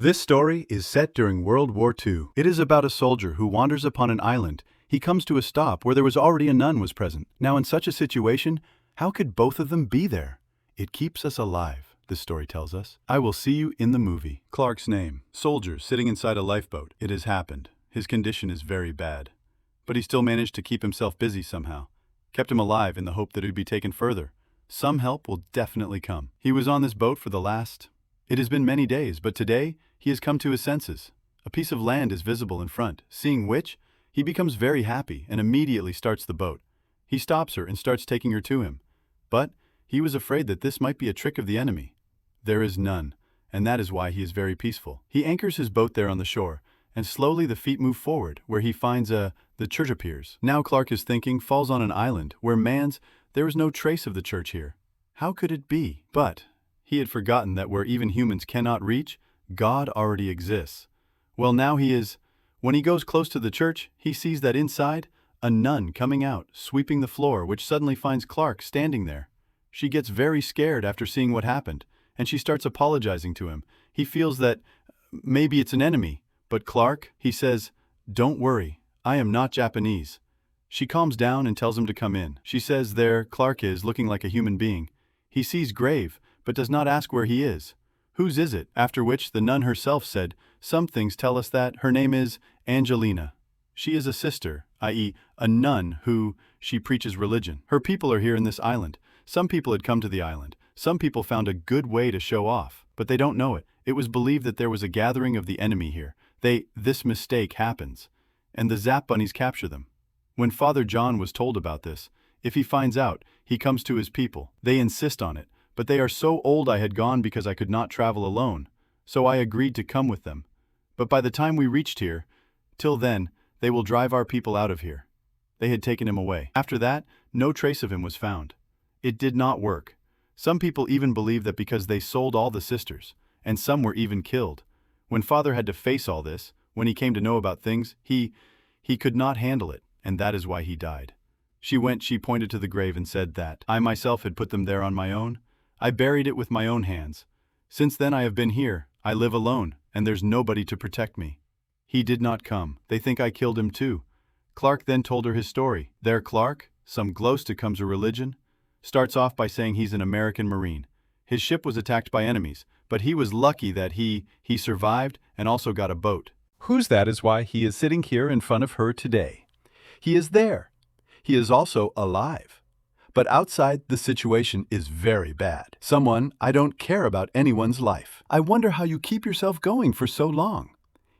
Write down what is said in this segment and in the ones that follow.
This story is set during World War II. It is about a soldier who wanders upon an island. He comes to a stop where there was already a nun was present. Now in such a situation, how could both of them be there? It keeps us alive, this story tells us. I will see you in the movie. Clark's name. Soldier sitting inside a lifeboat. It has happened. His condition is very bad. But he still managed to keep himself busy somehow. Kept him alive in the hope that he would be taken further. Some help will definitely come. He was on this boat for the last... It has been many days, but today he has come to his senses. A piece of land is visible in front, seeing which, he becomes very happy and immediately starts the boat. He stops her and starts taking her to him. But he was afraid that this might be a trick of the enemy. There is none, and that is why he is very peaceful. He anchors his boat there on the shore, and slowly the feet move forward, where he finds the church appears. Now Clark is thinking, falls on an island, where there is no trace of the church here. How could it be? But he had forgotten that where even humans cannot reach, God already exists. Well, now when he goes close to the church, he sees that inside, a nun coming out, sweeping the floor, which suddenly finds Clark standing there. She gets very scared after seeing what happened, and she starts apologizing to him. He feels that maybe it's an enemy, but Clark, he says, "Don't worry, I am not Japanese." She calms down and tells him to come in. She says there Clark is looking like a human being. He sees grave, but does not ask where he is. Whose is it? After which the nun herself said, some things tell us that her name is Angelina. She is a sister, i.e. a nun she preaches religion. Her people are here in this island. Some people had come to the island. Some people found a good way to show off, but they don't know it. It was believed that there was a gathering of the enemy here. This mistake happens, and the Zap Bunnies capture them. When Father John was told about this, if he finds out, he comes to his people. They insist on it. But they are so old I had gone because I could not travel alone, so I agreed to come with them. But by the time we reached here, till then, they will drive our people out of here. They had taken him away. After that, no trace of him was found. It did not work. Some people even believe that because they sold all the sisters, and some were even killed. When Father had to face all this, when he came to know about things, he could not handle it, and that is why he died. She pointed to the grave and said that I myself had put them there on my own. I buried it with my own hands. Since then I have been here. I live alone, and there's nobody to protect me. He did not come. They think I killed him too. Clark then told her his story. There Clark, some glow-stick comes a religion, starts off by saying he's an American Marine. His ship was attacked by enemies, but he was lucky that he survived and also got a boat. Who's that is why he is sitting here in front of her today. He is there. He is also alive. But outside, the situation is very bad. I don't care about anyone's life. I wonder how you keep yourself going for so long.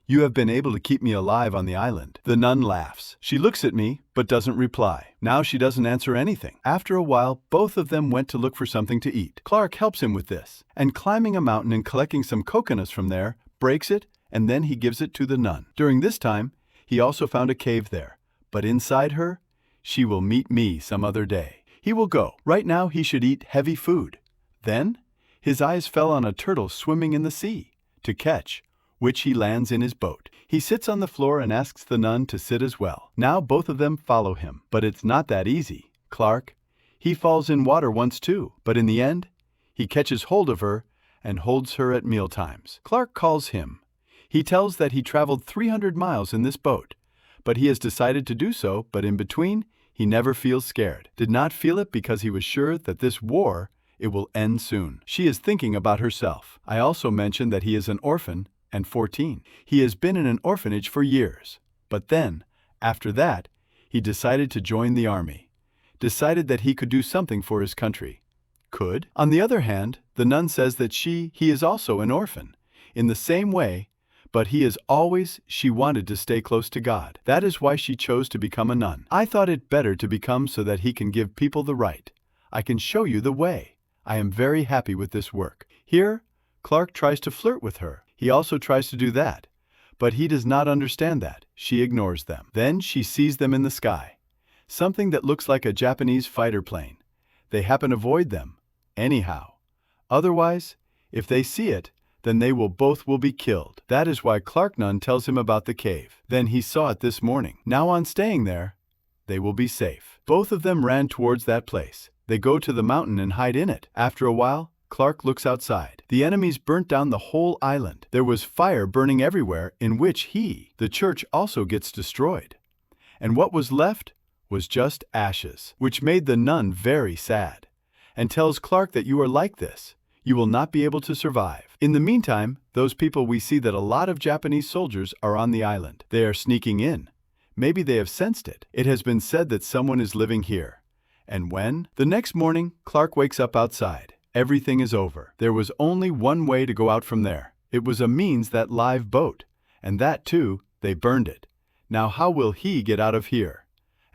You have been able to keep me alive on the island. The nun laughs. She looks at me, but doesn't reply. Now she doesn't answer anything. After a while, both of them went to look for something to eat. Clark helps him with this, and climbing a mountain and collecting some coconuts from there, breaks it, and then he gives it to the nun. During this time, he also found a cave there. But inside her, she will meet me some other day. He will go. Right now he should eat heavy food. Then, his eyes fell on a turtle swimming in the sea, to catch, which he lands in his boat. He sits on the floor and asks the nun to sit as well. Now both of them follow him. But it's not that easy. Clark, he falls in water once too, but in the end, he catches hold of her and holds her at mealtimes. Clark calls him. He tells that he traveled 300 miles in this boat, but he has decided to do so, but in between, he never feels scared. Did not feel it because he was sure that this war, it will end soon. She is thinking about herself. I also mentioned that he is an orphan and 14. He has been in an orphanage for years. But then, after that, he decided to join the army. Decided that he could do something for his country. Could? On the other hand, the nun says that he is also an orphan. In the same way, but she wanted to stay close to God. That is why she chose to become a nun. I thought it better to become so that he can give people the right. I can show you the way. I am very happy with this work. Here, Clark tries to flirt with her. He also tries to do that. But he does not understand that. She ignores them. Then she sees them in the sky. Something that looks like a Japanese fighter plane. They happen to avoid them. Anyhow. Otherwise, if they see it, then they both will be killed. That is why Clark Nun tells him about the cave. Then he saw it this morning. Now on staying there, they will be safe. Both of them ran towards that place. They go to the mountain and hide in it. After a while, Clark looks outside. The enemies burnt down the whole island. There was fire burning everywhere, in which the church also gets destroyed. And what was left was just ashes, which made the nun very sad, and tells Clark that you are like this. You will not be able to survive. In the meantime, those people, we see that a lot of Japanese soldiers are on the island. They are sneaking in. Maybe they have sensed it. It has been said that someone is living here. And when? The next morning, Clark wakes up outside. Everything is over. There was only one way to go out from there. It was a means, that live boat. And that too, they burned it. Now how will he get out of here?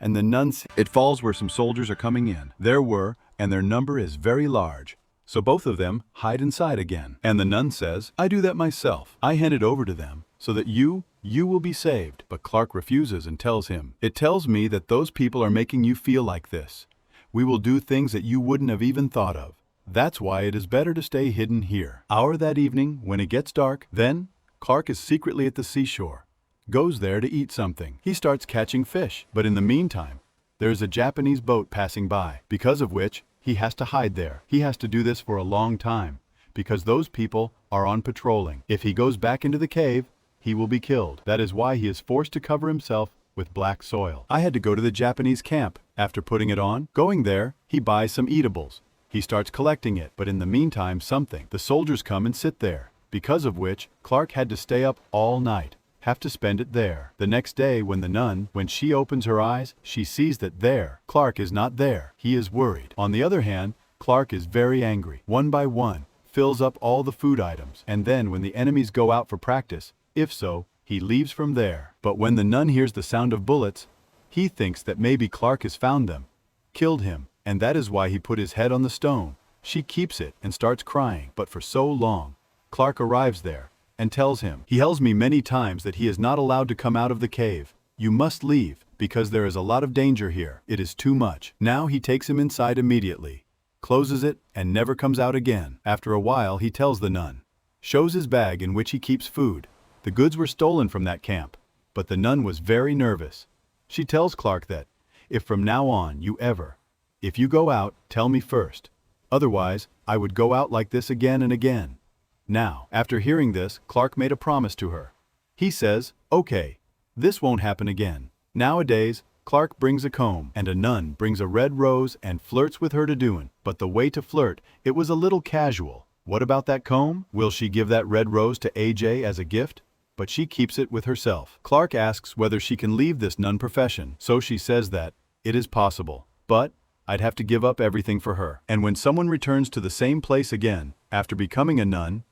And the nuns, it falls where some soldiers are coming in. There were, and their number is very large. So both of them hide inside again. And the nun says, I do that myself. I hand it over to them, so that you will be saved. But Clark refuses and tells him, it tells me that those people are making you feel like this. We will do things that you wouldn't have even thought of. That's why it is better to stay hidden here. That evening, when it gets dark, then Clark is secretly at the seashore. Goes there to eat something. He starts catching fish. But in the meantime, there is a Japanese boat passing by, because of which he has to hide there. He has to do this for a long time, because those people are on patrolling. If he goes back into the cave, he will be killed. That is why he is forced to cover himself with black soil. I had to go to the Japanese camp. After putting it on, going there, he buys some eatables. He starts collecting it, but in the meantime the soldiers come and sit there, because of which Clark had to stay up all night, have to spend it there. The next day when she opens her eyes, she sees that Clark is not there. He is worried. On the other hand, Clark is very angry. One by one, fills up all the food items, and then when the enemies go out for practice, he leaves from there. But when the nun hears the sound of bullets, he thinks that maybe Clark has found them, killed him, and that is why he put his head on the stone. She keeps it and starts crying, but for so long. Clark arrives there and tells him, he tells me many times that he is not allowed to come out of the cave. You must leave, because there is a lot of danger here. It is too much. Now he takes him inside immediately, closes it, and never comes out again. After a while he tells the nun, shows his bag in which he keeps food. The goods were stolen from that camp, but the nun was very nervous. She tells Clark that, if from now on if you go out, tell me first. Otherwise, I would go out like this again and again. Now, after hearing this, Clark made a promise to her. He says, okay, this won't happen again. Nowadays, Clark brings a comb, and a nun brings a red rose and flirts with her to do it. But the way to flirt, it was a little casual. What about that comb? Will she give that red rose to AJ as a gift? But she keeps it with herself. Clark asks whether she can leave this nun profession. So she says that it is possible, but I'd have to give up everything for her. And when someone returns to the same place again, after becoming a nun,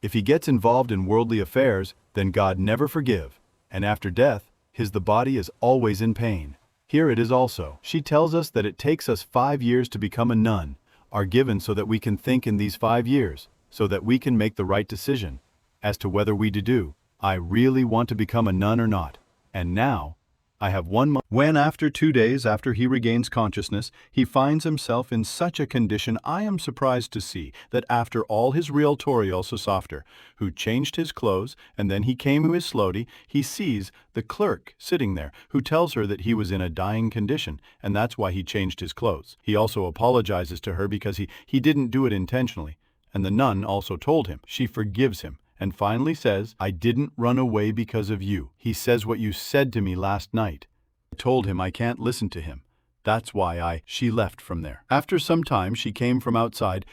if he gets involved in worldly affairs, then God never forgive. And after death, the body is always in pain. Here it is also. She tells us that it takes us 5 years to become a nun, are given so that we can think in these 5 years, so that we can make the right decision as to whether we do. I really want to become a nun or not. And now, I have 1 month. When after 2 days after he regains consciousness, he finds himself in such a condition, I am surprised to see that after all his realtori also softer, who changed his clothes, and then he came to his slowly, he sees the clerk sitting there, who tells her that he was in a dying condition, and that's why he changed his clothes. He also apologizes to her because he didn't do it intentionally, and the nun also told him. She forgives him, and finally says, I didn't run away because of you. He says what you said to me last night. I told him I can't listen to him. That's why she left from there. After some time she came from outside.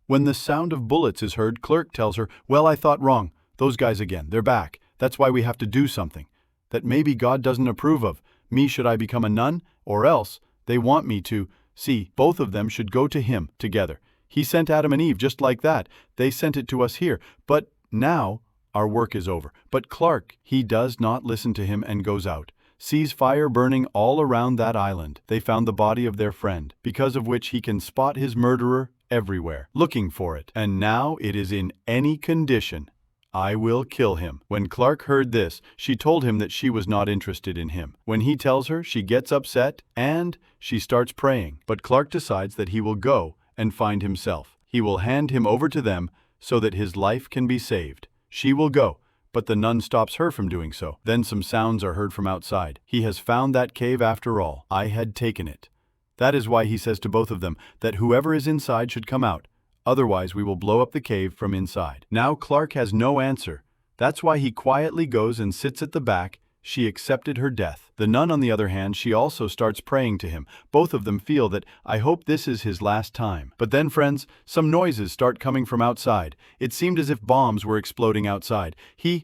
When the sound of bullets is heard, clerk tells her, well, I thought wrong. Those guys again, they're back. That's why we have to do something. That maybe God doesn't approve of me should I become a nun, or else they want me to. See, both of them should go to him together. He sent Adam and Eve just like that. They sent it to us here. But now our work is over. But Clark, he does not listen to him and goes out. Sees fire burning all around that island. They found the body of their friend, because of which he can spot his murderer everywhere, looking for it. And now it is in any condition. I will kill him. When Clark heard this, she told him that she was not interested in him. When he tells her, she gets upset and she starts praying. But Clark decides that he will go and find himself. He will hand him over to them so that his life can be saved. She will go, but the nun stops her from doing so. Then some sounds are heard from outside. He has found that cave after all. I had taken it. That is why he says to both of them that whoever is inside should come out. Otherwise, we will blow up the cave from inside. Now Clark has no answer. That's why he quietly goes and sits at the back. She accepted her death. The nun, on the other hand, she also starts praying to him. Both of them feel that, I hope this is his last time. But then, friends, some noises start coming from outside. It seemed as if bombs were exploding outside.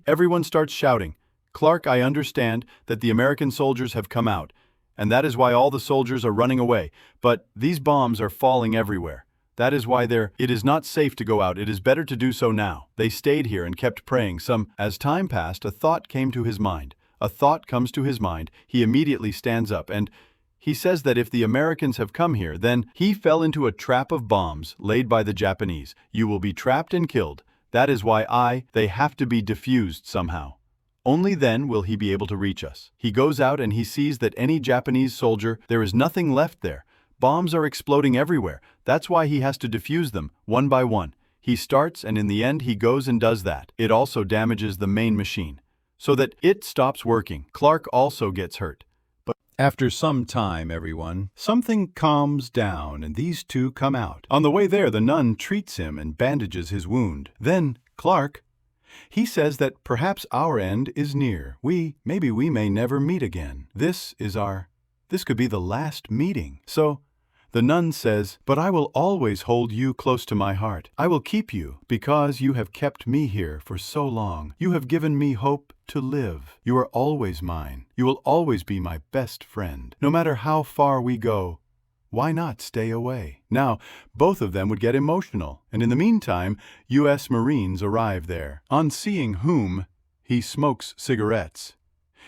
Everyone starts shouting. Clark, I understand that the American soldiers have come out, and that is why all the soldiers are running away. But these bombs are falling everywhere. That is why it is not safe to go out. It is better to do so now. They stayed here and kept praying. As time passed, a thought came to his mind. A thought comes to his mind. He immediately stands up and he says that if the Americans have come here, then he fell into a trap of bombs laid by the Japanese. You will be trapped and killed. That is why they have to be diffused somehow. Only then will he be able to reach us. He goes out and he sees that any Japanese soldier, there is nothing left there. Bombs are exploding everywhere. That's why he has to defuse them, one by one. He starts and in the end he goes and does that. It also damages the main machine, so that it stops working. Clark also gets hurt. But after some time, everyone, something calms down and these two come out. On the way there, the nun treats him and bandages his wound. Then Clark, he says that perhaps our end is near. Maybe we may never meet again. This could be the last meeting. So the nun says, but I will always hold you close to my heart. I will keep you because you have kept me here for so long. You have given me hope to live. You are always mine. You will always be my best friend. No matter how far we go, why not stay away? Now, both of them would get emotional, and in the meantime, U.S. Marines arrive there. On seeing whom, he smokes cigarettes.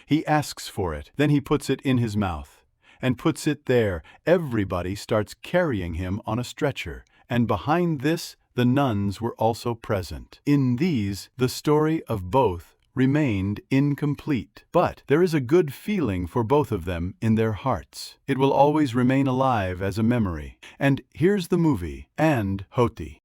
He asks for it, then he puts it in his mouth and puts it there. Everybody starts carrying him on a stretcher, and behind this, the nuns were also present. In these, the story of both remained incomplete, but there is a good feeling for both of them in their hearts. It will always remain alive as a memory. And here's the movie, and Hoti.